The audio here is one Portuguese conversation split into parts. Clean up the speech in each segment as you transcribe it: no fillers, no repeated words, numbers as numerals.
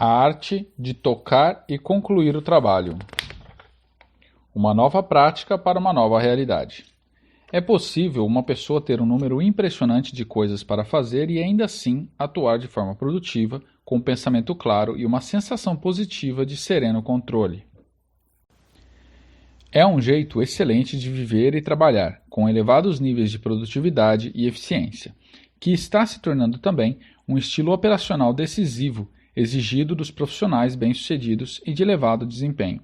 A arte de tocar e concluir o trabalho. Uma nova prática para uma nova realidade. É possível uma pessoa ter um número impressionante de coisas para fazer e ainda assim atuar de forma produtiva, com um pensamento claro e uma sensação positiva de sereno controle. É um jeito excelente de viver e trabalhar, com elevados níveis de produtividade e eficiência, que está se tornando também um estilo operacional decisivo, exigido dos profissionais bem-sucedidos e de elevado desempenho.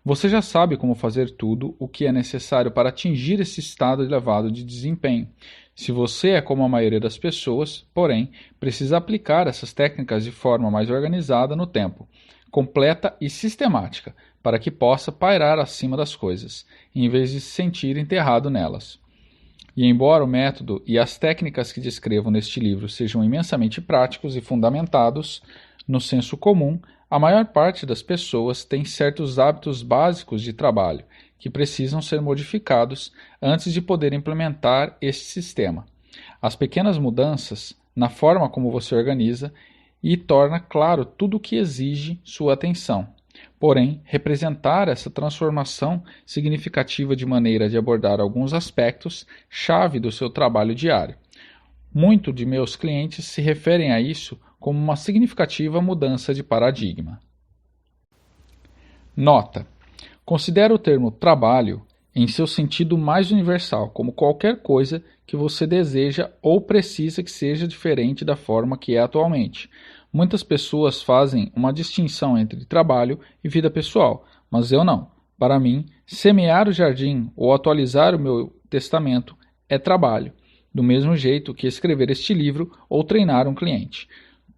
Você já sabe como fazer tudo o que é necessário para atingir esse estado elevado de desempenho. Se você é como a maioria das pessoas, porém, precisa aplicar essas técnicas de forma mais organizada no tempo, completa e sistemática, para que possa pairar acima das coisas, em vez de se sentir enterrado nelas. E embora o método e as técnicas que descrevo neste livro sejam imensamente práticos e fundamentados no senso comum, a maior parte das pessoas tem certos hábitos básicos de trabalho que precisam ser modificados antes de poder implementar este sistema. As pequenas mudanças na forma como você organiza e torna claro tudo o que exige sua atenção. Porém, representar essa transformação significativa de maneira de abordar alguns aspectos-chave do seu trabalho diário. Muitos de meus clientes se referem a isso como uma significativa mudança de paradigma. Nota: considero o termo trabalho em seu sentido mais universal, como qualquer coisa que você deseja ou precisa que seja diferente da forma que é atualmente. Muitas pessoas fazem uma distinção entre trabalho e vida pessoal, mas eu não. Para mim, semear o jardim ou atualizar o meu testamento é trabalho, do mesmo jeito que escrever este livro ou treinar um cliente.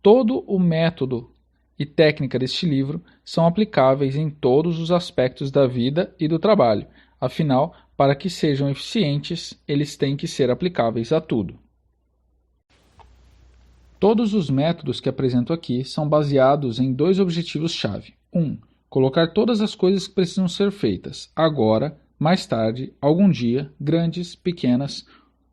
Todo o método e técnica deste livro são aplicáveis em todos os aspectos da vida e do trabalho. Afinal, para que sejam eficientes, eles têm que ser aplicáveis a tudo. Todos os métodos que apresento aqui são baseados em dois objetivos-chave. 1. Colocar todas as coisas que precisam ser feitas, agora, mais tarde, algum dia, grandes, pequenas,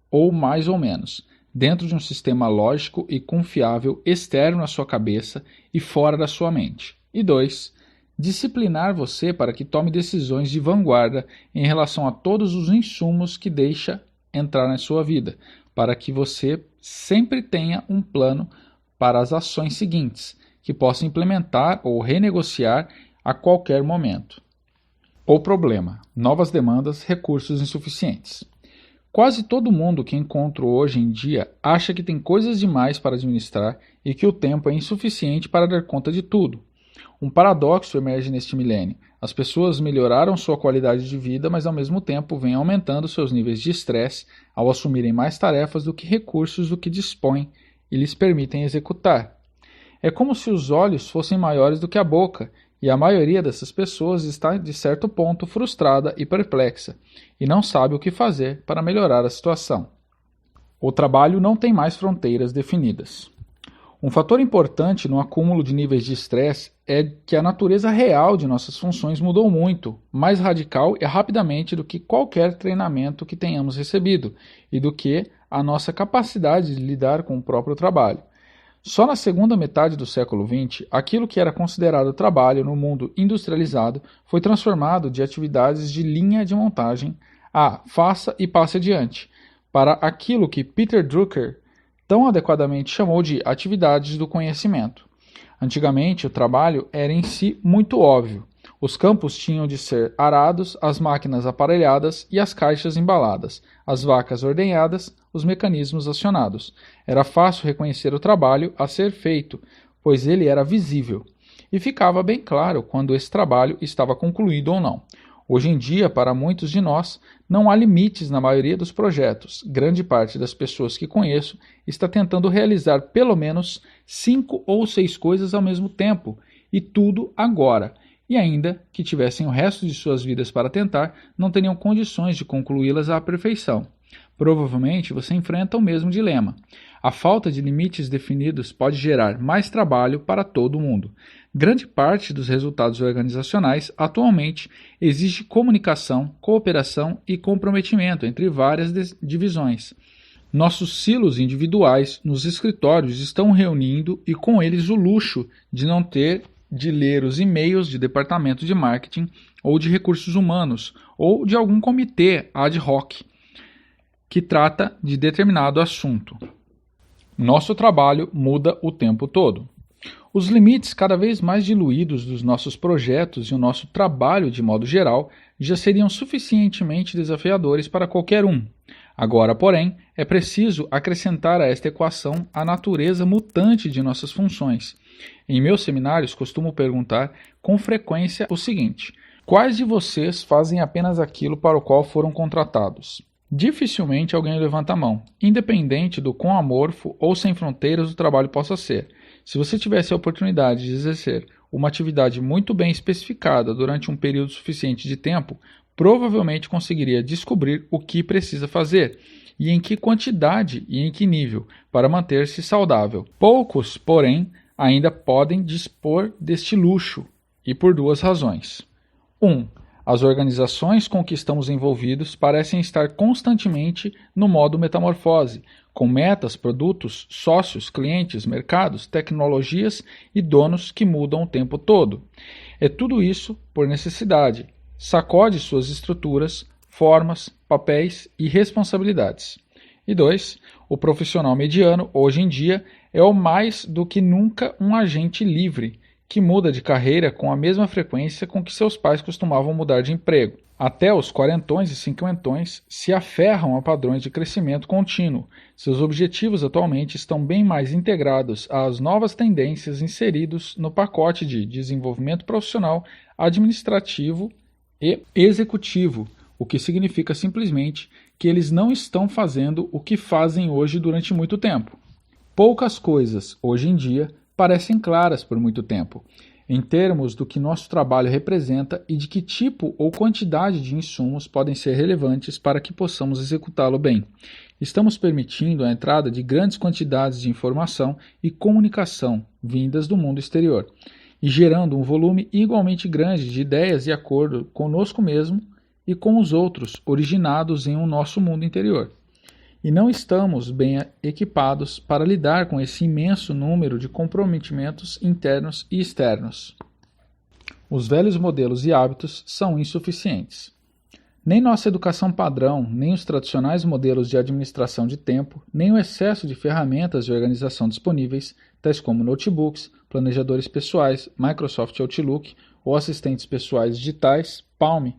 ou mais ou menos, dentro de um sistema lógico e confiável externo à sua cabeça e fora da sua mente. E 2. Disciplinar você para que tome decisões de vanguarda em relação a todos os insumos que deixa entrar na sua vida, para que você sempre tenha um plano para as ações seguintes, que possa implementar ou renegociar a qualquer momento. O problema: novas demandas, recursos insuficientes. Quase todo mundo que encontro hoje em dia acha que tem coisas demais para administrar e que o tempo é insuficiente para dar conta de tudo. Um paradoxo emerge neste milênio. As pessoas melhoraram sua qualidade de vida, mas ao mesmo tempo vêm aumentando seus níveis de estresse ao assumirem mais tarefas do que recursos do que dispõem e lhes permitem executar. É como se os olhos fossem maiores do que a boca, e a maioria dessas pessoas está, de certo ponto, frustrada e perplexa, e não sabe o que fazer para melhorar a situação. O trabalho não tem mais fronteiras definidas. Um fator importante no acúmulo de níveis de estresse é que a natureza real de nossas funções mudou muito, mais radical e rapidamente do que qualquer treinamento que tenhamos recebido, e do que a nossa capacidade de lidar com o próprio trabalho. Só na segunda metade do século XX, aquilo que era considerado trabalho no mundo industrializado foi transformado de atividades de linha de montagem a faça e passe adiante, para aquilo que Peter Drucker tão adequadamente chamou de atividades do conhecimento. Antigamente, o trabalho era em si muito óbvio. Os campos tinham de ser arados, as máquinas aparelhadas e as caixas embaladas, as vacas ordenhadas, os mecanismos acionados. Era fácil reconhecer o trabalho a ser feito, pois ele era visível, e ficava bem claro quando esse trabalho estava concluído ou não. Hoje em dia, para muitos de nós, não há limites na maioria dos projetos. Grande parte das pessoas que conheço está tentando realizar pelo menos 5 ou 6 coisas ao mesmo tempo, e tudo agora. E ainda que tivessem o resto de suas vidas para tentar, não teriam condições de concluí-las à perfeição. Provavelmente você enfrenta o mesmo dilema. A falta de limites definidos pode gerar mais trabalho para todo mundo. Grande parte dos resultados organizacionais atualmente exige comunicação, cooperação e comprometimento entre várias divisões. Nossos silos individuais nos escritórios estão reunindo e com eles o luxo de não ter de ler os e-mails de departamento de marketing ou de recursos humanos ou de algum comitê ad hoc que trata de determinado assunto. Nosso trabalho muda o tempo todo. Os limites cada vez mais diluídos dos nossos projetos e o nosso trabalho de modo geral já seriam suficientemente desafiadores para qualquer um. Agora, porém, é preciso acrescentar a esta equação a natureza mutante de nossas funções. Em meus seminários, costumo perguntar com frequência o seguinte: quais de vocês fazem apenas aquilo para o qual foram contratados? Dificilmente alguém levanta a mão, independente do quão amorfo ou sem fronteiras o trabalho possa ser. Se você tivesse a oportunidade de exercer uma atividade muito bem especificada durante um período suficiente de tempo, provavelmente conseguiria descobrir o que precisa fazer e em que quantidade e em que nível para manter-se saudável. Poucos, porém, ainda podem dispor deste luxo, e por duas razões. 1. As organizações com que estamos envolvidos parecem estar constantemente no modo metamorfose, com metas, produtos, sócios, clientes, mercados, tecnologias e donos que mudam o tempo todo. É tudo isso por necessidade. Sacode suas estruturas, formas, papéis e responsabilidades. E 2. O profissional mediano, hoje em dia, é o mais do que nunca um agente livre, que muda de carreira com a mesma frequência com que seus pais costumavam mudar de emprego. Até os quarentões e cinquentões se aferram a padrões de crescimento contínuo. Seus objetivos atualmente estão bem mais integrados às novas tendências inseridos no pacote de desenvolvimento profissional, administrativo e executivo, o que significa simplesmente que eles não estão fazendo o que fazem hoje durante muito tempo. Poucas coisas, hoje em dia, parecem claras por muito tempo, em termos do que nosso trabalho representa e de que tipo ou quantidade de insumos podem ser relevantes para que possamos executá-lo bem. Estamos permitindo a entrada de grandes quantidades de informação e comunicação vindas do mundo exterior, e gerando um volume igualmente grande de ideias de acordo conosco mesmo e com os outros, originados em um nosso mundo interior. E não estamos bem equipados para lidar com esse imenso número de comprometimentos internos e externos. Os velhos modelos e hábitos são insuficientes. Nem nossa educação padrão, nem os tradicionais modelos de administração de tempo, nem o excesso de ferramentas de organização disponíveis, tais como notebooks, planejadores pessoais, Microsoft Outlook ou assistentes pessoais digitais, Palm,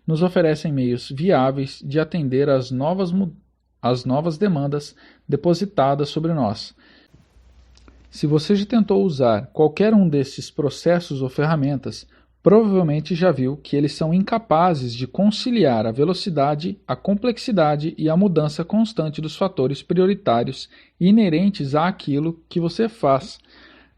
nos oferecem meios viáveis de atender às novas demandas depositadas sobre nós. Se você já tentou usar qualquer um desses processos ou ferramentas, provavelmente já viu que eles são incapazes de conciliar a velocidade, a complexidade e a mudança constante dos fatores prioritários inerentes àquilo que você faz.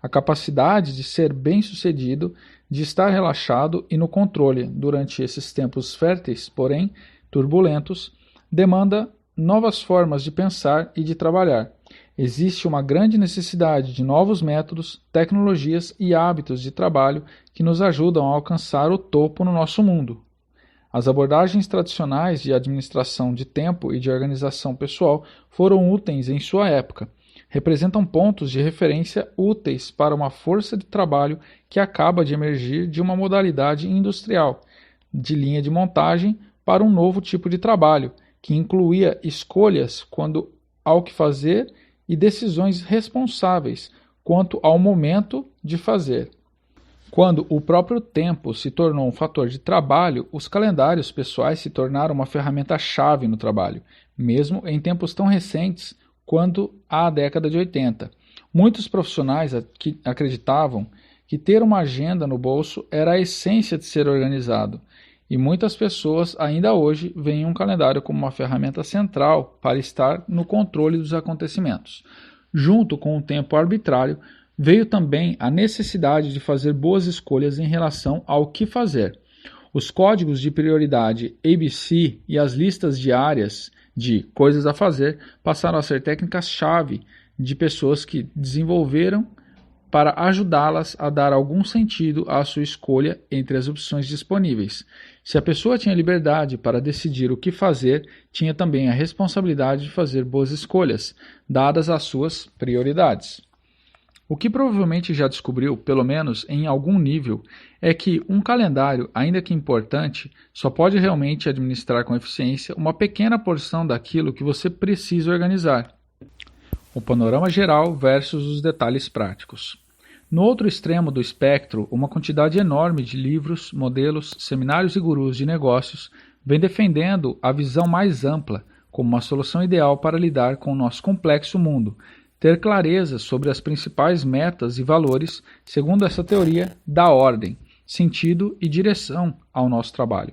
A capacidade de ser bem-sucedido, de estar relaxado e no controle durante esses tempos férteis, porém turbulentos, demanda novas formas de pensar e de trabalhar. Existe uma grande necessidade de novos métodos, tecnologias e hábitos de trabalho que nos ajudam a alcançar o topo no nosso mundo. As abordagens tradicionais de administração de tempo e de organização pessoal foram úteis em sua época. Representam pontos de referência úteis para uma força de trabalho que acaba de emergir de uma modalidade industrial, de linha de montagem, para um novo tipo de trabalho, que incluía escolhas quanto ao que fazer e decisões responsáveis quanto ao momento de fazer. Quando o próprio tempo se tornou um fator de trabalho, os calendários pessoais se tornaram uma ferramenta-chave no trabalho, mesmo em tempos tão recentes quanto a década de 80. Muitos profissionais acreditavam que ter uma agenda no bolso era a essência de ser organizado, e muitas pessoas ainda hoje veem um calendário como uma ferramenta central para estar no controle dos acontecimentos. Junto com o tempo arbitrário, veio também a necessidade de fazer boas escolhas em relação ao que fazer. Os códigos de prioridade ABC e as listas diárias de coisas a fazer passaram a ser técnicas-chave de pessoas que desenvolveram para ajudá-las a dar algum sentido à sua escolha entre as opções disponíveis. Se a pessoa tinha liberdade para decidir o que fazer, tinha também a responsabilidade de fazer boas escolhas, dadas as suas prioridades. O que provavelmente já descobriu, pelo menos em algum nível, é que um calendário, ainda que importante, só pode realmente administrar com eficiência uma pequena porção daquilo que você precisa organizar. O panorama geral versus os detalhes práticos. No outro extremo do espectro, uma quantidade enorme de livros, modelos, seminários e gurus de negócios vem defendendo a visão mais ampla como uma solução ideal para lidar com o nosso complexo mundo. Ter clareza sobre as principais metas e valores, segundo essa teoria, dá ordem, sentido e direção ao nosso trabalho.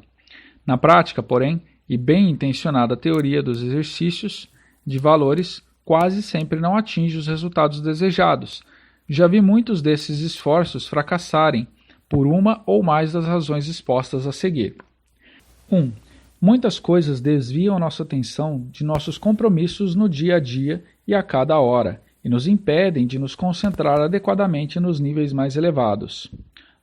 Na prática, porém, e bem intencionada teoria dos exercícios de valores quase sempre não atinge os resultados desejados. Já vi muitos desses esforços fracassarem por uma ou mais das razões expostas a seguir. 1. Muitas coisas desviam nossa atenção de nossos compromissos no dia a dia e a cada hora, e nos impedem de nos concentrar adequadamente nos níveis mais elevados.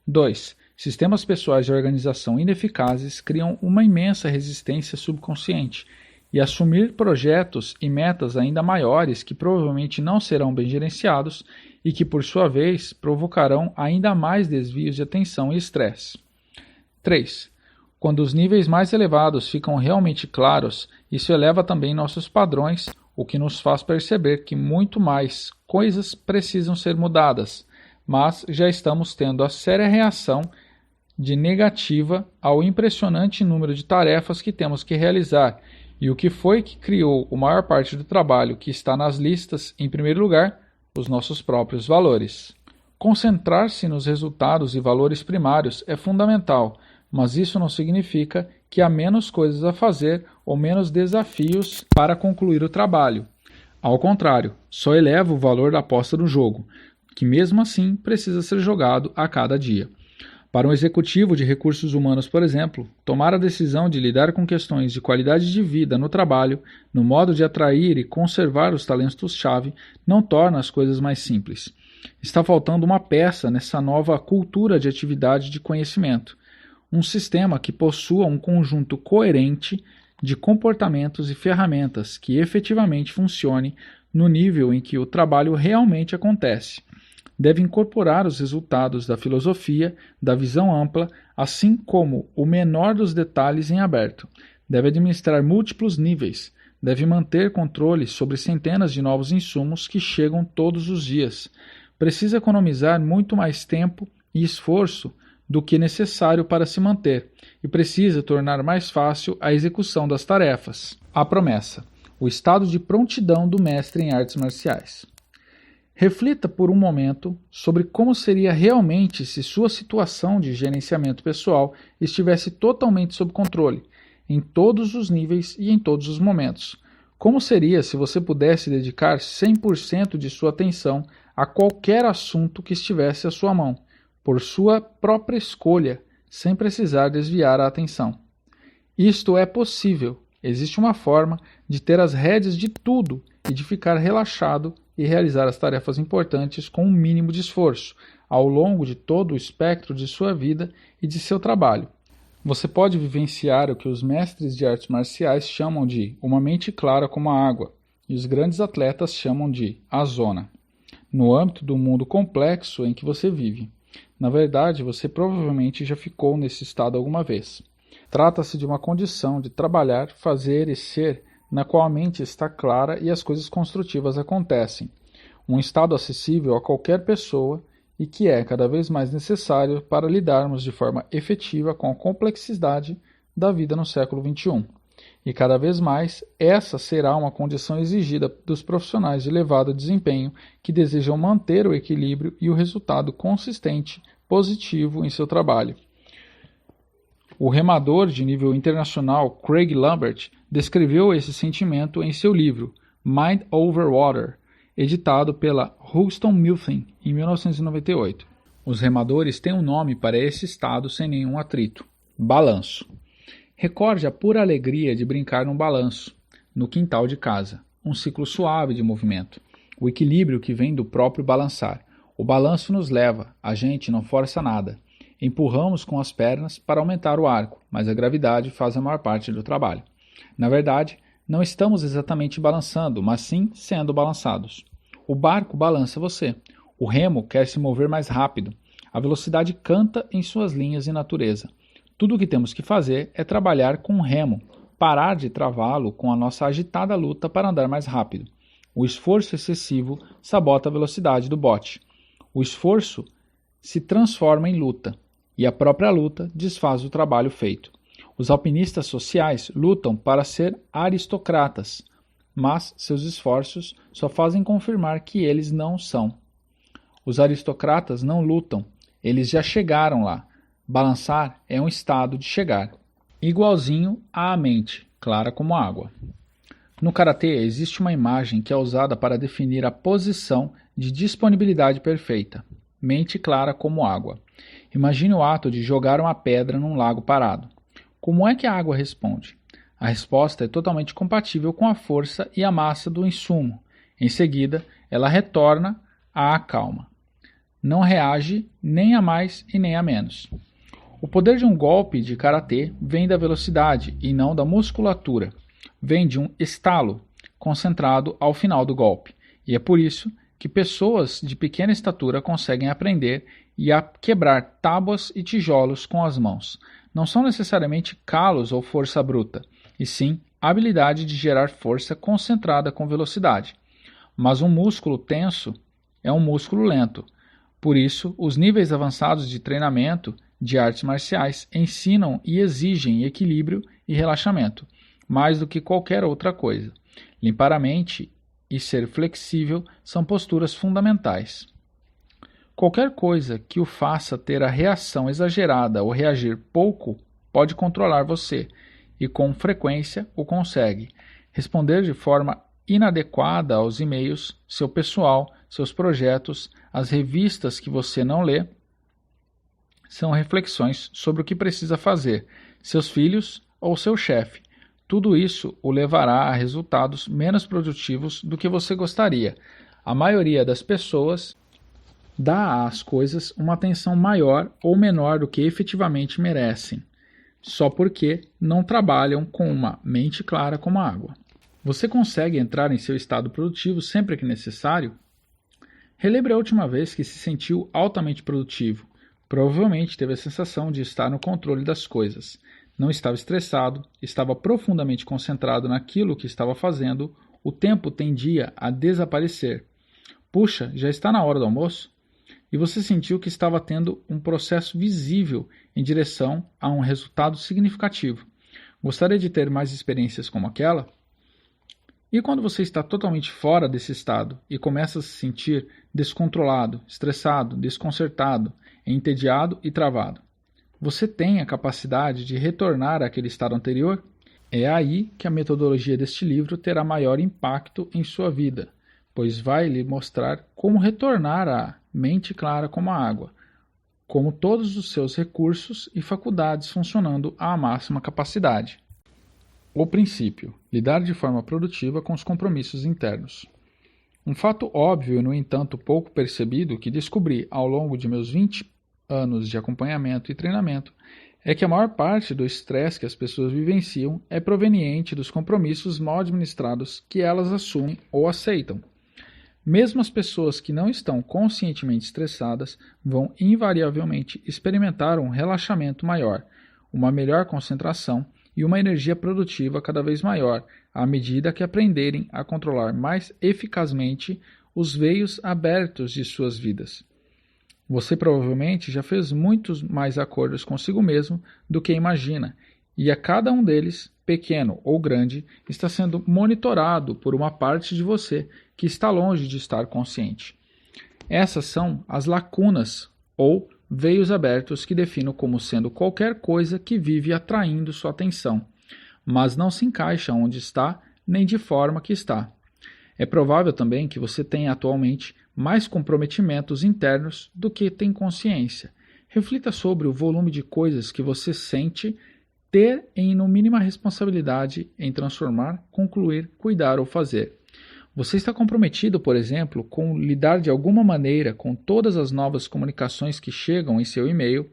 2. Sistemas pessoais de organização ineficazes criam uma imensa resistência subconsciente, e assumir projetos e metas ainda maiores que provavelmente não serão bem gerenciados e que, por sua vez, provocarão ainda mais desvios de atenção e estresse. 3. Quando os níveis mais elevados ficam realmente claros, isso eleva também nossos padrões, o que nos faz perceber que muito mais coisas precisam ser mudadas, mas já estamos tendo a séria reação de negativa ao impressionante número de tarefas que temos que realizar, e o que foi que criou a maior parte do trabalho que está nas listas, em primeiro lugar, os nossos próprios valores. Concentrar-se nos resultados e valores primários é fundamental, mas isso não significa que há menos coisas a fazer ou menos desafios para concluir o trabalho. Ao contrário, só eleva o valor da aposta no jogo, que mesmo assim precisa ser jogado a cada dia. Para um executivo de recursos humanos, por exemplo, tomar a decisão de lidar com questões de qualidade de vida no trabalho, no modo de atrair e conservar os talentos-chave, não torna as coisas mais simples. Está faltando uma peça nessa nova cultura de atividade de conhecimento. Um sistema que possua um conjunto coerente de comportamentos e ferramentas que efetivamente funcione no nível em que o trabalho realmente acontece. Deve incorporar os resultados da filosofia, da visão ampla, assim como o menor dos detalhes em aberto. Deve administrar múltiplos níveis. Deve manter controle sobre centenas de novos insumos que chegam todos os dias. Precisa economizar muito mais tempo e esforço do que necessário para se manter, e precisa tornar mais fácil a execução das tarefas. A promessa: o estado de prontidão do mestre em artes marciais. Reflita por um momento sobre como seria realmente se sua situação de gerenciamento pessoal estivesse totalmente sob controle, em todos os níveis e em todos os momentos. Como seria se você pudesse dedicar 100% de sua atenção a qualquer assunto que estivesse à sua mão, por sua própria escolha, sem precisar desviar a atenção? Isto é possível. Existe uma forma de ter as rédeas de tudo e de ficar relaxado e realizar as tarefas importantes com um mínimo de esforço, ao longo de todo o espectro de sua vida e de seu trabalho. Você pode vivenciar o que os mestres de artes marciais chamam de uma mente clara como a água, e os grandes atletas chamam de a zona, no âmbito do mundo complexo em que você vive. Na verdade, você provavelmente já ficou nesse estado alguma vez. Trata-se de uma condição de trabalhar, fazer e ser na qual a mente está clara e as coisas construtivas acontecem. Um estado acessível a qualquer pessoa e que é cada vez mais necessário para lidarmos de forma efetiva com a complexidade da vida no século XXI. E cada vez mais, essa será uma condição exigida dos profissionais de elevado desempenho que desejam manter o equilíbrio e o resultado consistente, positivo em seu trabalho. O remador de nível internacional Craig Lambert descreveu esse sentimento em seu livro Mind Over Water, editado pela Houston Mifflin em 1998. Os remadores têm um nome para esse estado sem nenhum atrito: balanço. Recorde a pura alegria de brincar num balanço, no quintal de casa, um ciclo suave de movimento, o equilíbrio que vem do próprio balançar, O balanço nos leva, a gente não força nada. Empurramos com as pernas para aumentar o arco, mas a gravidade faz a maior parte do trabalho. Na verdade, não estamos exatamente balançando, mas sim sendo balançados. O barco balança você. O remo quer se mover mais rápido. A velocidade canta em suas linhas e natureza. Tudo o que temos que fazer é trabalhar com o remo, parar de travá-lo com a nossa agitada luta para andar mais rápido. O esforço excessivo sabota a velocidade do bote. O esforço se transforma em luta, e a própria luta desfaz o trabalho feito. Os alpinistas sociais lutam para ser aristocratas, mas seus esforços só fazem confirmar que eles não são. Os aristocratas não lutam, eles já chegaram lá. Balançar é um estado de chegar. Igualzinho à mente, clara como água. No karatê existe uma imagem que é usada para definir a posição de disponibilidade perfeita. Mente clara como água. Imagine o ato de jogar uma pedra num lago parado. Como é que a água responde? A resposta é totalmente compatível com a força e a massa do insumo. Em seguida, ela retorna à calma. Não reage nem a mais e nem a menos. O poder de um golpe de karatê vem da velocidade e não da musculatura. Vem de um estalo concentrado ao final do golpe. E é por isso que pessoas de pequena estatura conseguem aprender e a quebrar tábuas e tijolos com as mãos. Não são necessariamente calos ou força bruta, e sim a habilidade de gerar força concentrada com velocidade. Mas um músculo tenso é um músculo lento. Por isso, os níveis avançados de treinamento de artes marciais ensinam e exigem equilíbrio e relaxamento, mais do que qualquer outra coisa. Limpar a mente e ser flexível são posturas fundamentais. Qualquer coisa que o faça ter a reação exagerada ou reagir pouco pode controlar você, e com frequência o consegue. Responder de forma inadequada aos e-mails, seu pessoal, seus projetos, as revistas que você não lê, são reflexões sobre o que precisa fazer, seus filhos ou seu chefe. Tudo isso o levará a resultados menos produtivos do que você gostaria. A maioria das pessoas dá às coisas uma atenção maior ou menor do que efetivamente merecem, só porque não trabalham com uma mente clara como a água. Você consegue entrar em seu estado produtivo sempre que necessário? Relembre a última vez que se sentiu altamente produtivo. Provavelmente teve a sensação de estar no controle das coisas. Não estava estressado, estava profundamente concentrado naquilo que estava fazendo, o tempo tendia a desaparecer. Puxa, já está na hora do almoço? E você sentiu que estava tendo um processo visível em direção a um resultado significativo. Gostaria de ter mais experiências como aquela? E quando você está totalmente fora desse estado e começa a se sentir descontrolado, estressado, desconcertado, entediado e travado? Você tem a capacidade de retornar àquele estado anterior? É aí que a metodologia deste livro terá maior impacto em sua vida, pois vai lhe mostrar como retornar à mente clara como a água, como todos os seus recursos e faculdades funcionando à máxima capacidade. O princípio: lidar de forma produtiva com os compromissos internos. Um fato óbvio e, no entanto, pouco percebido que descobri ao longo de meus 20 anos de acompanhamento e treinamento é que a maior parte do estresse que as pessoas vivenciam é proveniente dos compromissos mal administrados que elas assumem ou aceitam. Mesmo as pessoas que não estão conscientemente estressadas vão invariavelmente experimentar um relaxamento maior, uma melhor concentração e uma energia produtiva cada vez maior à medida que aprenderem a controlar mais eficazmente os veios abertos de suas vidas. Você provavelmente já fez muitos mais acordos consigo mesmo do que imagina, e a cada um deles, pequeno ou grande, está sendo monitorado por uma parte de você que está longe de estar consciente. Essas são as lacunas ou veios abertos que defino como sendo qualquer coisa que vive atraindo sua atenção, mas não se encaixa onde está nem de forma que está. É provável também que você tenha atualmente mais comprometimentos internos do que tem consciência. Reflita sobre o volume de coisas que você sente ter em no mínima responsabilidade em transformar, concluir, cuidar ou fazer. Você está comprometido, por exemplo, com lidar de alguma maneira com todas as novas comunicações que chegam em seu e-mail,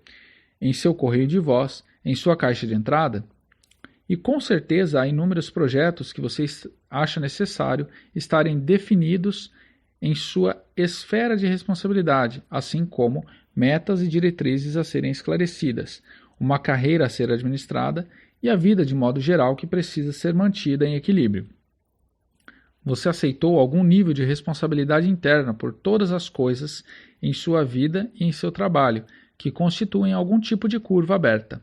em seu correio de voz, em sua caixa de entrada? E com certeza há inúmeros projetos que você acha necessário estarem definidos em sua esfera de responsabilidade, assim como metas e diretrizes a serem esclarecidas, uma carreira a ser administrada e a vida de modo geral que precisa ser mantida em equilíbrio. Você aceitou algum nível de responsabilidade interna por todas as coisas em sua vida e em seu trabalho, que constituem algum tipo de curva aberta.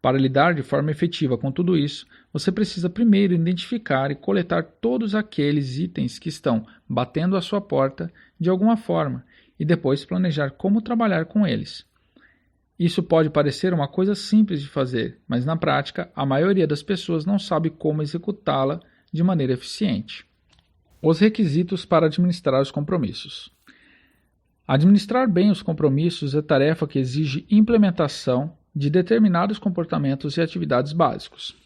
Para lidar de forma efetiva com tudo isso, você precisa primeiro identificar e coletar todos aqueles itens que estão batendo à sua porta de alguma forma e depois planejar como trabalhar com eles. Isso pode parecer uma coisa simples de fazer, mas na prática a maioria das pessoas não sabe como executá-la de maneira eficiente. Os requisitos para administrar os compromissos. Administrar bem os compromissos é tarefa que exige implementação de determinados comportamentos e atividades básicos.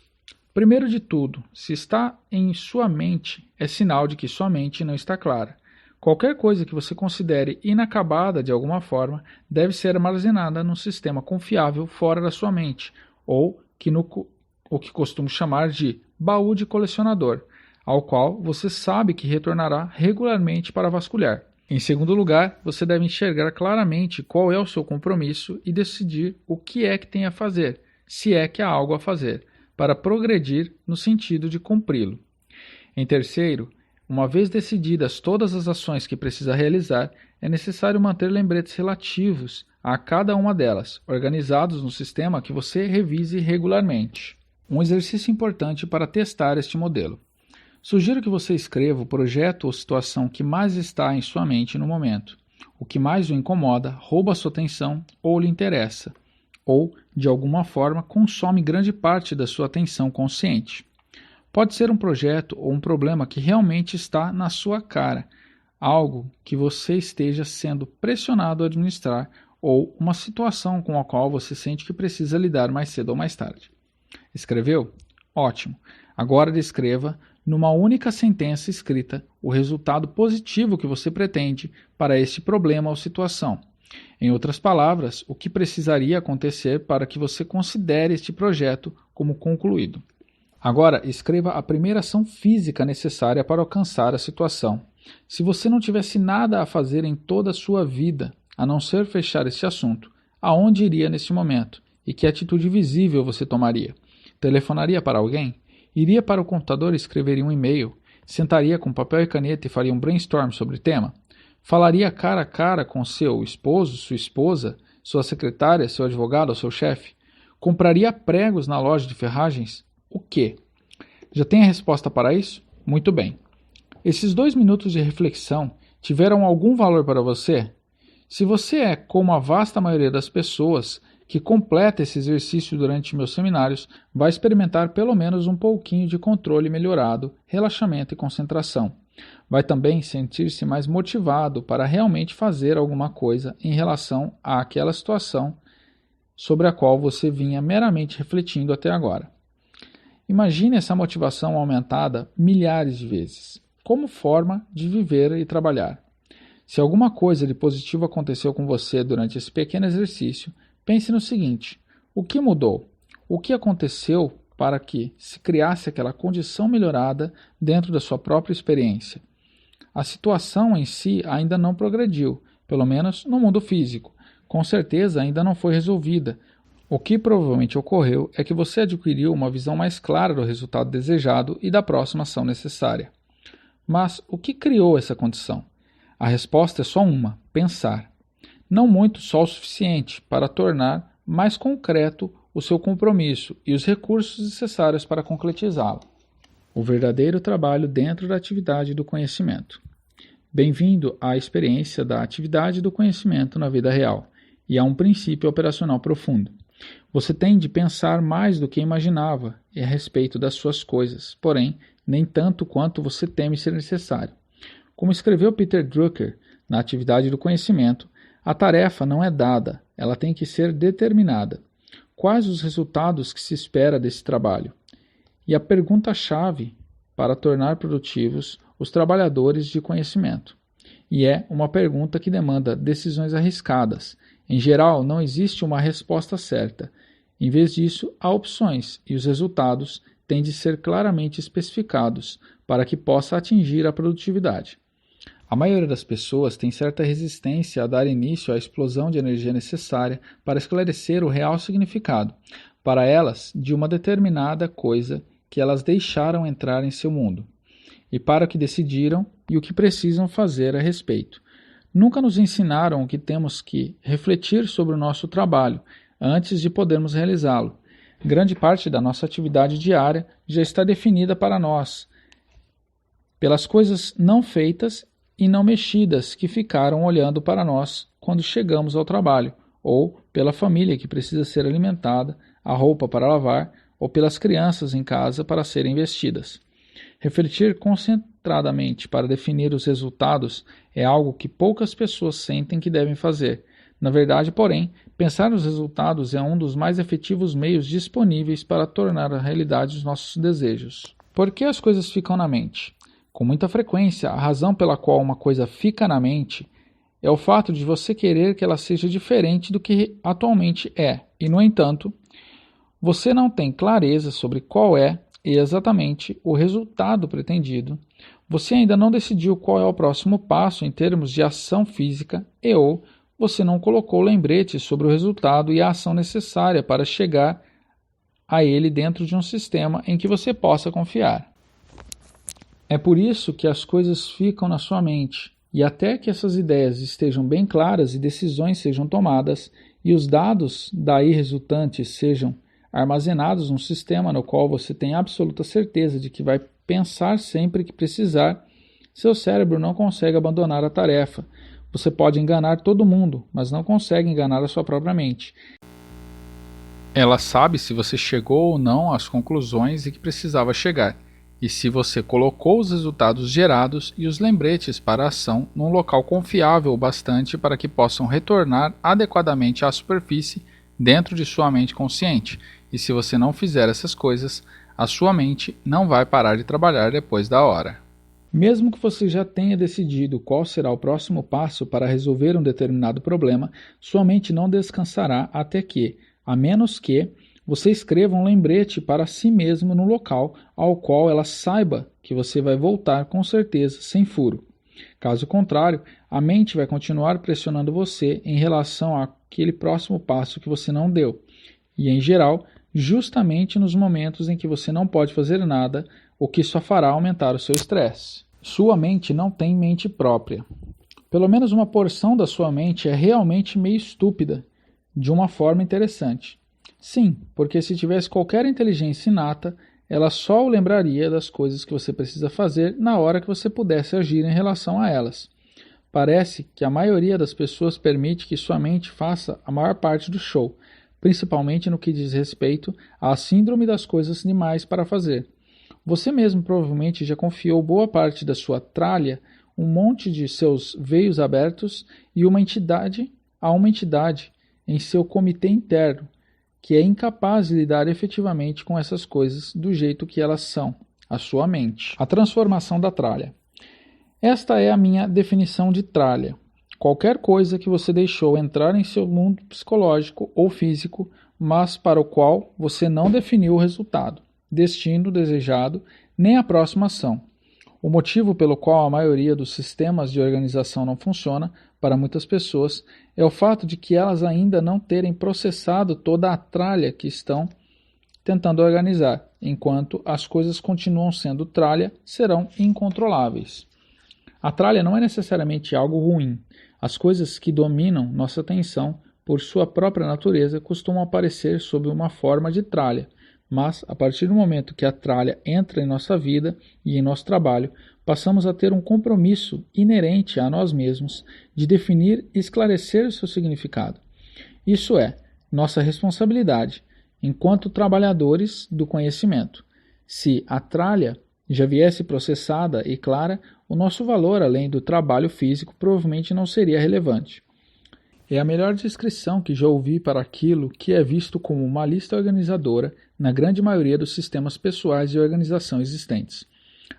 Primeiro de tudo, se está em sua mente, é sinal de que sua mente não está clara. Qualquer coisa que você considere inacabada de alguma forma deve ser armazenada num sistema confiável fora da sua mente, ou o que costumo chamar de baú de colecionador, ao qual você sabe que retornará regularmente para vasculhar. Em segundo lugar, você deve enxergar claramente qual é o seu compromisso e decidir o que é que tem a fazer, se é que há algo a fazer, para progredir no sentido de cumpri-lo. Em terceiro, uma vez decididas todas as ações que precisa realizar, é necessário manter lembretes relativos a cada uma delas, organizados no sistema que você revise regularmente. Um exercício importante para testar este modelo. Sugiro que você escreva o projeto ou situação que mais está em sua mente no momento, o que mais o incomoda, rouba sua atenção ou lhe interessa, ou, de alguma forma, consome grande parte da sua atenção consciente. Pode ser um projeto ou um problema que realmente está na sua cara, algo que você esteja sendo pressionado a administrar ou uma situação com a qual você sente que precisa lidar mais cedo ou mais tarde. Escreveu? Ótimo! Agora descreva, numa única sentença escrita, o resultado positivo que você pretende para este problema ou situação. Em outras palavras, o que precisaria acontecer para que você considere este projeto como concluído. Agora, escreva a primeira ação física necessária para alcançar a situação. Se você não tivesse nada a fazer em toda a sua vida, a não ser fechar este assunto, aonde iria neste momento? E que atitude visível você tomaria? Telefonaria para alguém? Iria para o computador e escreveria um e-mail? Sentaria com papel e caneta e faria um brainstorm sobre o tema? Falaria cara a cara com seu esposo, sua esposa, sua secretária, seu advogado ou seu chefe? Compraria pregos na loja de ferragens? O quê? Já tem a resposta para isso? Muito bem. Esses 2 minutos de reflexão tiveram algum valor para você? Se você é como a vasta maioria das pessoas que completa esse exercício durante meus seminários, vai experimentar pelo menos um pouquinho de controle melhorado, relaxamento e concentração. Vai também sentir-se mais motivado para realmente fazer alguma coisa em relação àquela situação sobre a qual você vinha meramente refletindo até agora. Imagine essa motivação aumentada milhares de vezes, como forma de viver e trabalhar. Se alguma coisa de positivo aconteceu com você durante esse pequeno exercício, pense no seguinte: o que mudou? O que aconteceu para que se criasse aquela condição melhorada dentro da sua própria experiência? A situação em si ainda não progrediu, pelo menos no mundo físico. Com certeza ainda não foi resolvida. O que provavelmente ocorreu é que você adquiriu uma visão mais clara do resultado desejado e da próxima ação necessária. Mas o que criou essa condição? A resposta é só uma: pensar. Não muito só o suficiente para tornar mais concreto o seu compromisso e os recursos necessários para concretizá-lo. O verdadeiro trabalho dentro da atividade do conhecimento. Bem-vindo à experiência da atividade do conhecimento na vida real e a um princípio operacional profundo. Você tem de pensar mais do que imaginava a respeito das suas coisas, porém, nem tanto quanto você teme ser necessário. Como escreveu Peter Drucker na atividade do conhecimento, a tarefa não é dada, ela tem que ser determinada. Quais os resultados que se espera desse trabalho? E a pergunta-chave para tornar produtivos os trabalhadores de conhecimento. E é uma pergunta que demanda decisões arriscadas. Em geral, não existe uma resposta certa. Em vez disso, há opções e os resultados têm de ser claramente especificados para que possa atingir a produtividade. A maioria das pessoas tem certa resistência a dar início à explosão de energia necessária para esclarecer o real significado, para elas, de uma determinada coisa que elas deixaram entrar em seu mundo, e para o que decidiram e o que precisam fazer a respeito. Nunca nos ensinaram que temos que refletir sobre o nosso trabalho antes de podermos realizá-lo. Grande parte da nossa atividade diária já está definida para nós, pelas coisas não feitas e não mexidas que ficaram olhando para nós quando chegamos ao trabalho, ou pela família que precisa ser alimentada, a roupa para lavar, ou pelas crianças em casa para serem vestidas. Refletir concentradamente para definir os resultados é algo que poucas pessoas sentem que devem fazer. Na verdade, porém, pensar nos resultados é um dos mais efetivos meios disponíveis para tornar a realidade os nossos desejos. Por que as coisas ficam na mente? Com muita frequência, a razão pela qual uma coisa fica na mente é o fato de você querer que ela seja diferente do que atualmente é, e, no entanto, você não tem clareza sobre qual é exatamente o resultado pretendido, você ainda não decidiu qual é o próximo passo em termos de ação física ou você não colocou lembretes sobre o resultado e a ação necessária para chegar a ele dentro de um sistema em que você possa confiar. É por isso que as coisas ficam na sua mente, e até que essas ideias estejam bem claras e decisões sejam tomadas, e os dados daí resultantes sejam armazenados num sistema no qual você tem absoluta certeza de que vai pensar sempre que precisar, seu cérebro não consegue abandonar a tarefa. Você pode enganar todo mundo, mas não consegue enganar a sua própria mente. Ela sabe se você chegou ou não às conclusões em que precisava chegar, e se você colocou os resultados gerados e os lembretes para a ação num local confiável o bastante para que possam retornar adequadamente à superfície dentro de sua mente consciente. E se você não fizer essas coisas, a sua mente não vai parar de trabalhar depois da hora. Mesmo que você já tenha decidido qual será o próximo passo para resolver um determinado problema, sua mente não descansará até que, a menos que, você escreva um lembrete para si mesmo no local ao qual ela saiba que você vai voltar com certeza, sem furo. Caso contrário, a mente vai continuar pressionando você em relação àquele próximo passo que você não deu. E, em geral, justamente nos momentos em que você não pode fazer nada, o que só fará aumentar o seu estresse. Sua mente não tem mente própria. Pelo menos uma porção da sua mente é realmente meio estúpida, de uma forma interessante. Sim, porque se tivesse qualquer inteligência inata, ela só o lembraria das coisas que você precisa fazer na hora que você pudesse agir em relação a elas. Parece que a maioria das pessoas permite que sua mente faça a maior parte do show, principalmente no que diz respeito à síndrome das coisas demais para fazer. Você mesmo provavelmente já confiou boa parte da sua tralha, um monte de seus veios abertos e uma entidade em seu comitê interno, que é incapaz de lidar efetivamente com essas coisas do jeito que elas são, a sua mente. A transformação da tralha. Esta é a minha definição de tralha. Qualquer coisa que você deixou entrar em seu mundo psicológico ou físico, mas para o qual você não definiu o resultado, destino desejado, nem a próxima ação. O motivo pelo qual a maioria dos sistemas de organização não funciona para muitas pessoas é o fato de que elas ainda não terem processado toda a tralha que estão tentando organizar. Enquanto as coisas continuam sendo tralha, serão incontroláveis. A tralha não é necessariamente algo ruim. As coisas que dominam nossa atenção, por sua própria natureza, costumam aparecer sob uma forma de tralha. Mas, a partir do momento que a tralha entra em nossa vida e em nosso trabalho, passamos a ter um compromisso inerente a nós mesmos de definir e esclarecer o seu significado. Isso é, nossa responsabilidade, enquanto trabalhadores do conhecimento. Se a tralha já viesse processada e clara, o nosso valor, além do trabalho físico, provavelmente não seria relevante. É a melhor descrição que já ouvi para aquilo que é visto como uma lista organizadora na grande maioria dos sistemas pessoais de organização existentes.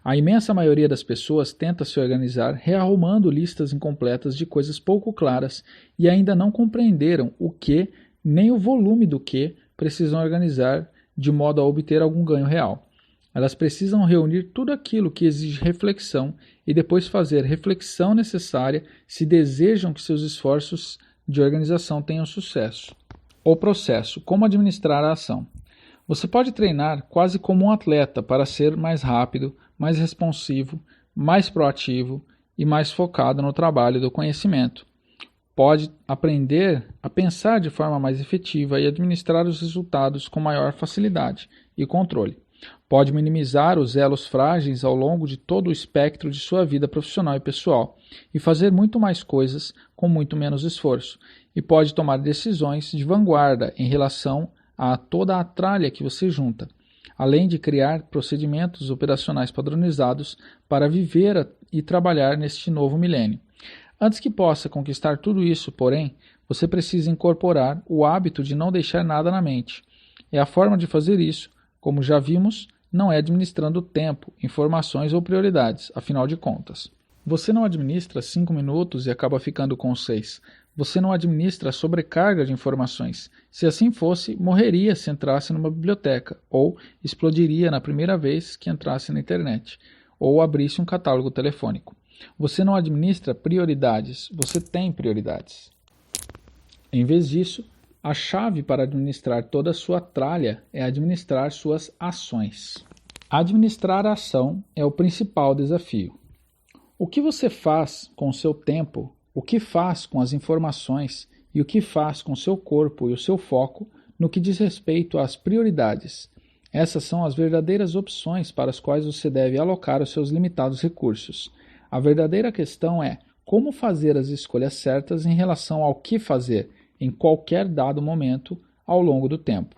A imensa maioria das pessoas tenta se organizar rearrumando listas incompletas de coisas pouco claras e ainda não compreenderam o que, nem o volume do que, precisam organizar de modo a obter algum ganho real. Elas precisam reunir tudo aquilo que exige reflexão e depois fazer a reflexão necessária se desejam que seus esforços de organização tenham sucesso. O processo: como administrar a ação. Você pode treinar quase como um atleta para ser mais rápido, mais responsivo, mais proativo e mais focado no trabalho do conhecimento. Pode aprender a pensar de forma mais efetiva e administrar os resultados com maior facilidade e controle. Pode minimizar os elos frágeis ao longo de todo o espectro de sua vida profissional e pessoal e fazer muito mais coisas com muito menos esforço. E pode tomar decisões de vanguarda em relação a toda a tralha que você junta, além de criar procedimentos operacionais padronizados para viver e trabalhar neste novo milênio. Antes que possa conquistar tudo isso, porém, você precisa incorporar o hábito de não deixar nada na mente. E a forma de fazer isso, como já vimos, não é administrando tempo, informações ou prioridades, afinal de contas. Você não administra 5 minutos e acaba ficando com 6. Você não administra a sobrecarga de informações. Se assim fosse, morreria se entrasse numa biblioteca, ou explodiria na primeira vez que entrasse na internet, ou abrisse um catálogo telefônico. Você não administra prioridades, você tem prioridades. Em vez disso, a chave para administrar toda a sua tralha é administrar suas ações. Administrar a ação é o principal desafio. O que você faz com o seu tempo, o que faz com as informações e o que faz com o seu corpo e o seu foco no que diz respeito às prioridades. Essas são as verdadeiras opções para as quais você deve alocar os seus limitados recursos. A verdadeira questão é como fazer as escolhas certas em relação ao que fazer em qualquer dado momento ao longo do tempo.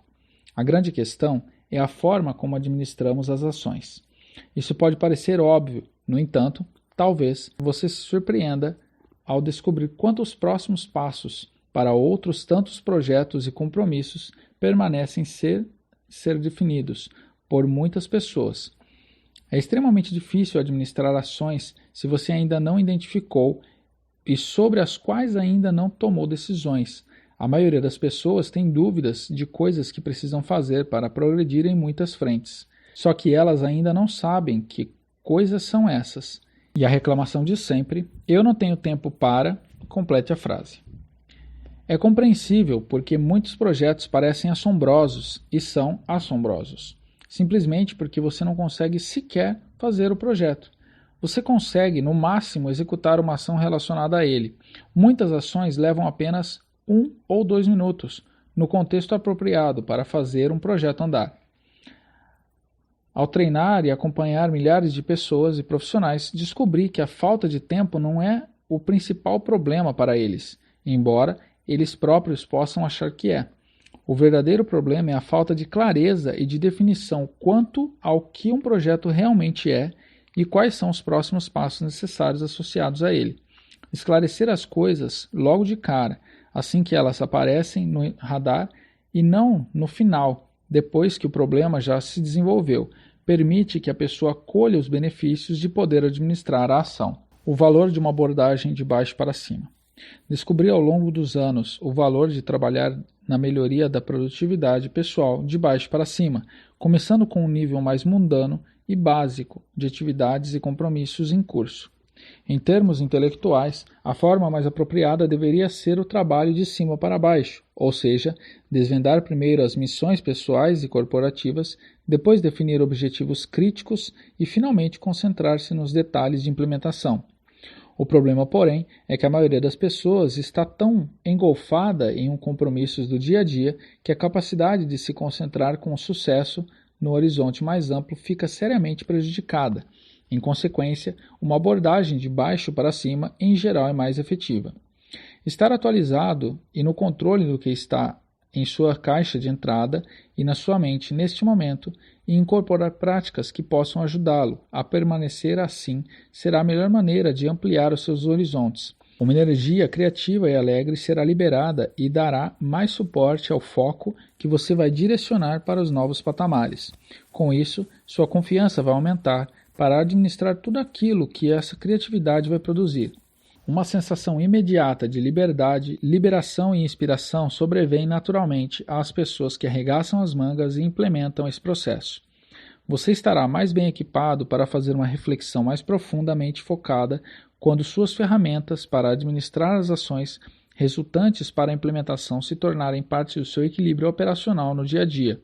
A grande questão é a forma como administramos as ações. Isso pode parecer óbvio, no entanto, talvez você se surpreenda ao descobrir quantos próximos passos para outros tantos projetos e compromissos permanecem ser definidos por muitas pessoas. É extremamente difícil administrar ações se você ainda não identificou e sobre as quais ainda não tomou decisões. A maioria das pessoas tem dúvidas de coisas que precisam fazer para progredir em muitas frentes. Só que elas ainda não sabem que coisas são essas. E a reclamação de sempre: eu não tenho tempo para... complete a frase. É compreensível porque muitos projetos parecem assombrosos e são assombrosos. Simplesmente porque você não consegue sequer fazer o projeto. Você consegue, no máximo, executar uma ação relacionada a ele. Muitas ações levam apenas 1 ou 2 minutos, no contexto apropriado para fazer um projeto andar. Ao treinar e acompanhar milhares de pessoas e profissionais, descobri que a falta de tempo não é o principal problema para eles, embora eles próprios possam achar que é. O verdadeiro problema é a falta de clareza e de definição quanto ao que um projeto realmente é e quais são os próximos passos necessários associados a ele. Esclarecer as coisas logo de cara, assim que elas aparecem no radar e não no final, depois que o problema já se desenvolveu, permite que a pessoa colha os benefícios de poder administrar a ação. O valor de uma abordagem de baixo para cima. Descobri ao longo dos anos o valor de trabalhar na melhoria da produtividade pessoal de baixo para cima, começando com um nível mais mundano e básico de atividades e compromissos em curso. Em termos intelectuais, a forma mais apropriada deveria ser o trabalho de cima para baixo, ou seja, desvendar primeiro as missões pessoais e corporativas, depois definir objetivos críticos e finalmente concentrar-se nos detalhes de implementação. O problema, porém, é que a maioria das pessoas está tão engolfada em compromissos do dia a dia que a capacidade de se concentrar com sucesso no horizonte mais amplo fica seriamente prejudicada. Em consequência, uma abordagem de baixo para cima, em geral, é mais efetiva. Estar atualizado e no controle do que está em sua caixa de entrada e na sua mente neste momento e incorporar práticas que possam ajudá-lo a permanecer assim será a melhor maneira de ampliar os seus horizontes. Uma energia criativa e alegre será liberada e dará mais suporte ao foco que você vai direcionar para os novos patamares. Com isso, sua confiança vai aumentar, para administrar tudo aquilo que essa criatividade vai produzir. Uma sensação imediata de liberdade, liberação e inspiração sobrevém naturalmente às pessoas que arregaçam as mangas e implementam esse processo. Você estará mais bem equipado para fazer uma reflexão mais profundamente focada quando suas ferramentas para administrar as ações resultantes para a implementação se tornarem parte do seu equilíbrio operacional no dia a dia.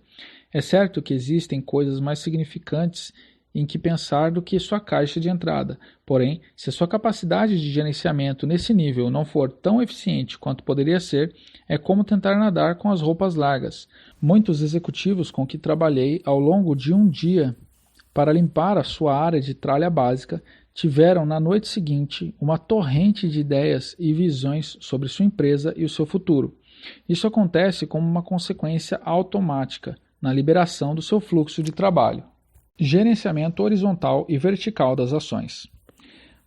É certo que existem coisas mais significantes em que pensar do que sua caixa de entrada. Porém, se a sua capacidade de gerenciamento nesse nível não for tão eficiente quanto poderia ser, é como tentar nadar com as roupas largas. Muitos executivos com que trabalhei ao longo de um dia para limpar a sua área de tralha básica tiveram na noite seguinte uma torrente de ideias e visões sobre sua empresa e o seu futuro. Isso acontece como uma consequência automática na liberação do seu fluxo de trabalho. Gerenciamento horizontal e vertical das ações.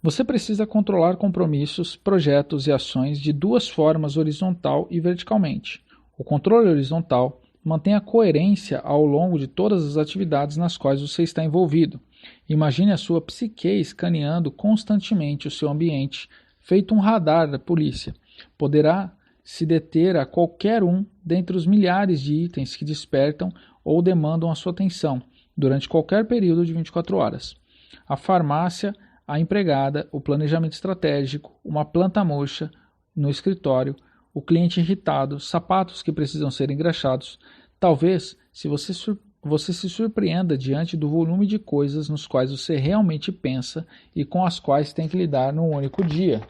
Você precisa controlar compromissos, projetos e ações de duas formas, horizontal e verticalmente. O controle horizontal mantém a coerência ao longo de todas as atividades nas quais você está envolvido. Imagine a sua psique escaneando constantemente o seu ambiente, feito um radar da polícia. Poderá se deter a qualquer um dentre os milhares de itens que despertam ou demandam a sua atenção durante qualquer período de 24 horas. A farmácia, a empregada, o planejamento estratégico, uma planta murcha no escritório, o cliente irritado, sapatos que precisam ser engraxados. Talvez, se você se surpreenda diante do volume de coisas nos quais você realmente pensa e com as quais tem que lidar num único dia.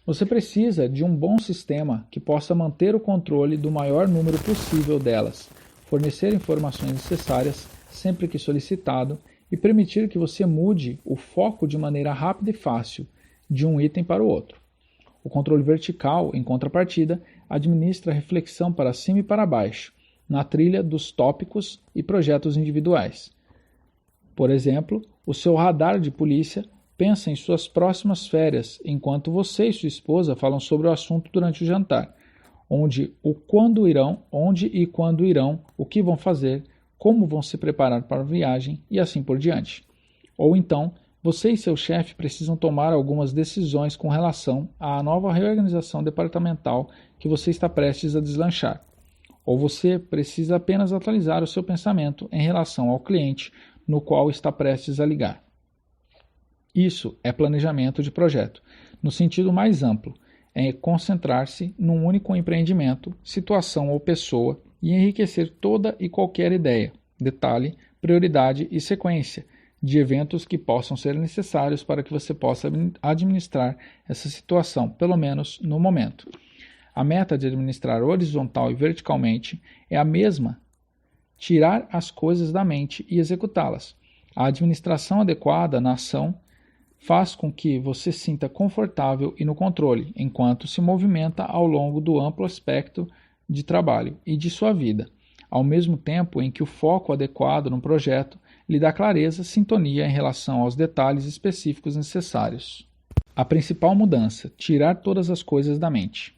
Você precisa de um bom sistema que possa manter o controle do maior número possível delas, fornecer informações necessárias sempre que solicitado e permitir que você mude o foco de maneira rápida e fácil de um item para o outro. O controle vertical, em contrapartida, administra a reflexão para cima e para baixo, na trilha dos tópicos e projetos individuais. Por exemplo, o seu radar de polícia pensa em suas próximas férias, enquanto você e sua esposa falam sobre o assunto durante o jantar, onde e quando irão, o que vão fazer, como vão se preparar para a viagem e assim por diante. Ou então, você e seu chefe precisam tomar algumas decisões com relação à nova reorganização departamental que você está prestes a deslanchar. Ou você precisa apenas atualizar o seu pensamento em relação ao cliente no qual está prestes a ligar. Isso é planejamento de projeto, no sentido mais amplo, é concentrar-se num único empreendimento, situação ou pessoa e enriquecer toda e qualquer ideia, detalhe, prioridade e sequência de eventos que possam ser necessários para que você possa administrar essa situação, pelo menos no momento. A meta de administrar horizontal e verticalmente é a mesma: tirar as coisas da mente e executá-las. A administração adequada na ação faz com que você se sinta confortável e no controle, enquanto se movimenta ao longo do amplo espectro de trabalho e de sua vida, ao mesmo tempo em que o foco adequado no projeto lhe dá clareza, sintonia em relação aos detalhes específicos necessários. A principal mudança: tirar todas as coisas da mente.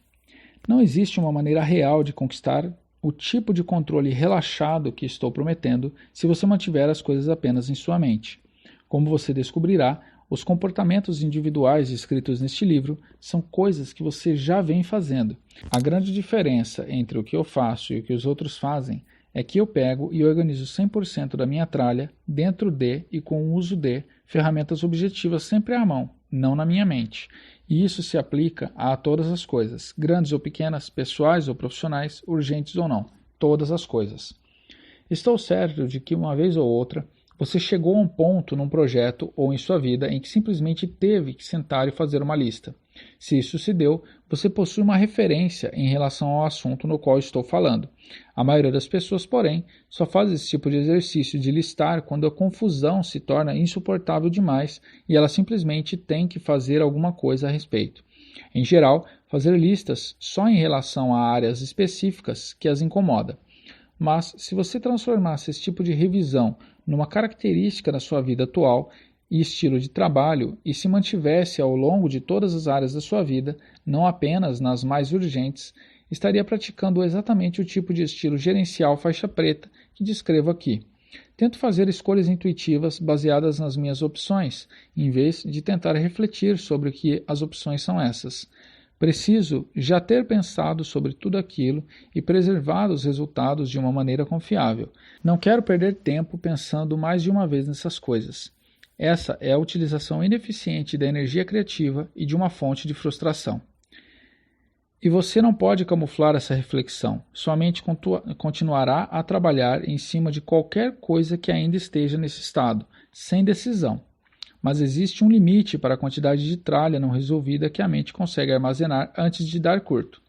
Não existe uma maneira real de conquistar o tipo de controle relaxado que estou prometendo se você mantiver as coisas apenas em sua mente. Como você descobrirá, os comportamentos individuais descritos neste livro são coisas que você já vem fazendo. A grande diferença entre o que eu faço e o que os outros fazem é que eu pego e organizo 100% da minha tralha dentro de e com o uso de ferramentas objetivas sempre à mão, não na minha mente. E isso se aplica a todas as coisas, grandes ou pequenas, pessoais ou profissionais, urgentes ou não, todas as coisas. Estou certo de que uma vez ou outra você chegou a um ponto num projeto ou em sua vida em que simplesmente teve que sentar e fazer uma lista. Se isso se deu, você possui uma referência em relação ao assunto no qual estou falando. A maioria das pessoas, porém, só faz esse tipo de exercício de listar quando a confusão se torna insuportável demais e ela simplesmente tem que fazer alguma coisa a respeito. Em geral, fazer listas só em relação a áreas específicas que as incomoda. Mas, se você transformasse esse tipo de revisão numa característica da sua vida atual e estilo de trabalho e se mantivesse ao longo de todas as áreas da sua vida, não apenas nas mais urgentes, estaria praticando exatamente o tipo de estilo gerencial faixa preta que descrevo aqui. Tento fazer escolhas intuitivas baseadas nas minhas opções, em vez de tentar refletir sobre o que as opções são essas. Preciso já ter pensado sobre tudo aquilo e preservado os resultados de uma maneira confiável. Não quero perder tempo pensando mais de uma vez nessas coisas. Essa é a utilização ineficiente da energia criativa e de uma fonte de frustração. E você não pode camuflar essa reflexão. Sua mente continuará a trabalhar em cima de qualquer coisa que ainda esteja nesse estado, sem decisão. Mas existe um limite para a quantidade de tralha não resolvida que a mente consegue armazenar antes de dar curto.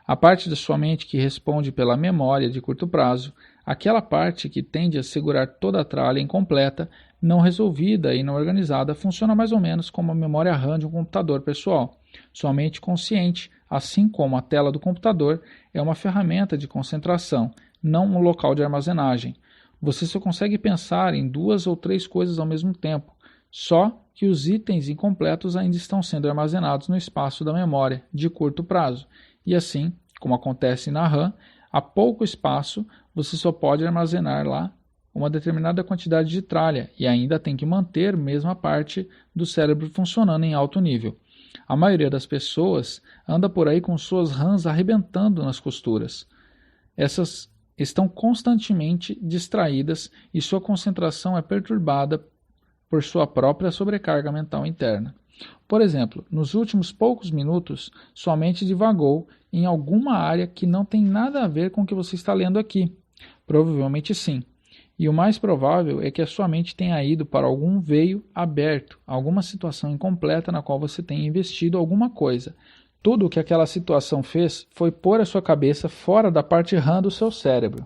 A parte da sua mente que responde pela memória de curto prazo, aquela parte que tende a segurar toda a tralha incompleta, não resolvida e não organizada, funciona mais ou menos como a memória RAM de um computador pessoal. Sua mente consciente, assim como a tela do computador, é uma ferramenta de concentração, não um local de armazenagem. Você só consegue pensar em 2 ou 3 coisas ao mesmo tempo, só que os itens incompletos ainda estão sendo armazenados no espaço da memória de curto prazo. E assim, como acontece na RAM, há pouco espaço você só pode armazenar lá uma determinada quantidade de tralha e ainda tem que manter mesmo a parte do cérebro funcionando em alto nível. A maioria das pessoas anda por aí com suas RAMs arrebentando nas costuras. Essas estão constantemente distraídas e sua concentração é perturbada por sua própria sobrecarga mental interna. Por exemplo, nos últimos poucos minutos, sua mente divagou em alguma área que não tem nada a ver com o que você está lendo aqui. Provavelmente sim. E o mais provável é que a sua mente tenha ido para algum veio aberto, alguma situação incompleta na qual você tenha investido alguma coisa. Tudo o que aquela situação fez foi pôr a sua cabeça fora da parte RAM do seu cérebro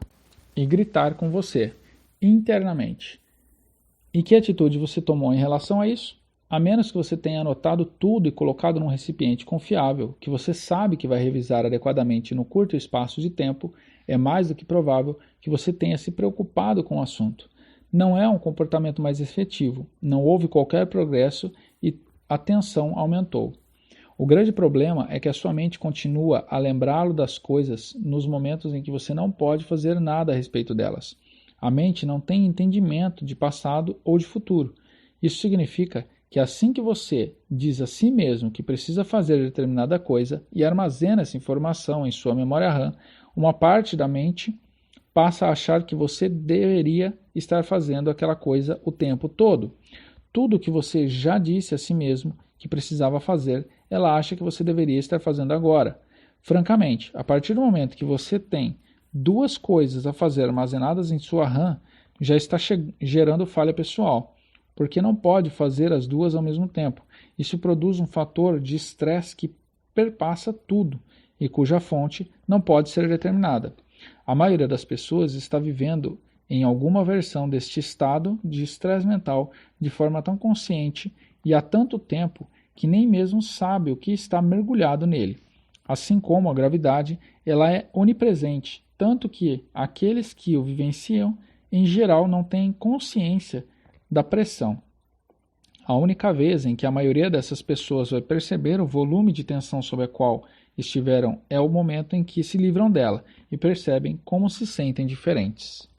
e gritar com você, internamente. E que atitude você tomou em relação a isso? A menos que você tenha anotado tudo e colocado num recipiente confiável, que você sabe que vai revisar adequadamente no curto espaço de tempo, é mais do que provável que você tenha se preocupado com o assunto. Não é um comportamento mais efetivo, não houve qualquer progresso e a tensão aumentou. O grande problema é que a sua mente continua a lembrá-lo das coisas nos momentos em que você não pode fazer nada a respeito delas. A mente não tem entendimento de passado ou de futuro. Isso significa que assim que você diz a si mesmo que precisa fazer determinada coisa e armazena essa informação em sua memória RAM, uma parte da mente passa a achar que você deveria estar fazendo aquela coisa o tempo todo. Tudo que você já disse a si mesmo que precisava fazer, ela acha que você deveria estar fazendo agora. Francamente, a partir do momento que você tem 2 coisas a fazer armazenadas em sua RAM, já está gerando falha pessoal, porque não pode fazer as 2 ao mesmo tempo. Isso produz um fator de estresse que perpassa tudo e cuja fonte não pode ser determinada. A maioria das pessoas está vivendo em alguma versão deste estado de estresse mental de forma tão consciente e há tanto tempo que nem mesmo sabe o que está mergulhado nele. Assim como a gravidade, ela é onipresente, tanto que aqueles que o vivenciam, em geral, não têm consciência da pressão. A única vez em que a maioria dessas pessoas vai perceber o volume de tensão sob a qual estiveram é o momento em que se livram dela e percebem como se sentem diferentes.